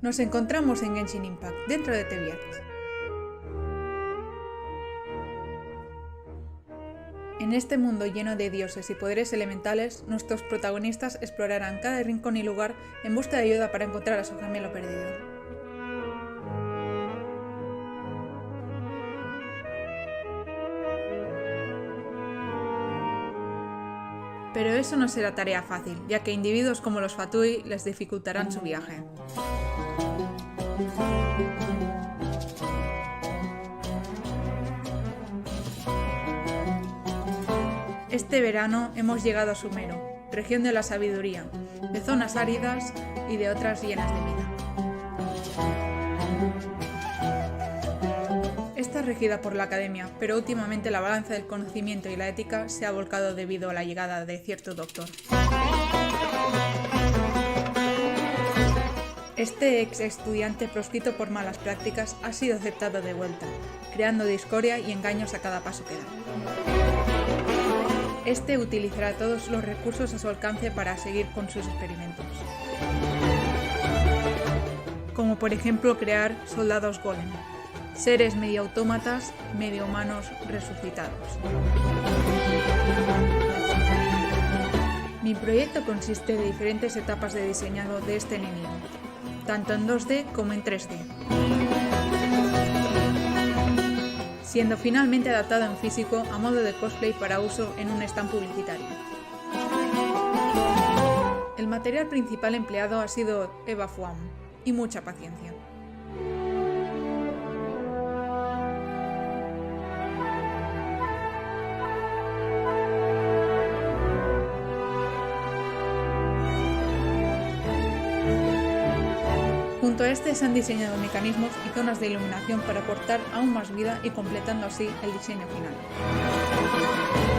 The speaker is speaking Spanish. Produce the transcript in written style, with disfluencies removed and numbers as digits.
Nos encontramos en Genshin Impact, dentro de Teviat. En este mundo lleno de dioses y poderes elementales, nuestros protagonistas explorarán cada rincón y lugar en busca de ayuda para encontrar a su gemelo perdido. Pero eso no será tarea fácil, ya que individuos como los Fatui les dificultarán su viaje. Este verano hemos llegado a Sumero, región de la sabiduría, de zonas áridas y de otras llenas de vida. Está regida por la academia, pero últimamente la balanza del conocimiento y la ética se ha volcado debido a la llegada de cierto doctor. Este ex estudiante proscrito por malas prácticas ha sido aceptado de vuelta, creando discordia y engaños a cada paso que da. Este utilizará todos los recursos a su alcance para seguir con sus experimentos, como por ejemplo crear soldados golem, seres medio autómatas, medio humanos resucitados. Mi proyecto consiste de diferentes etapas de diseñado de este enemigo, tanto en 2D como en 3D, siendo finalmente adaptado en físico a modo de cosplay para uso en un stand publicitario. El material principal empleado ha sido Eva Foam y mucha paciencia. Junto a este se han diseñado mecanismos y zonas de iluminación para aportar aún más vida y completando así el diseño final.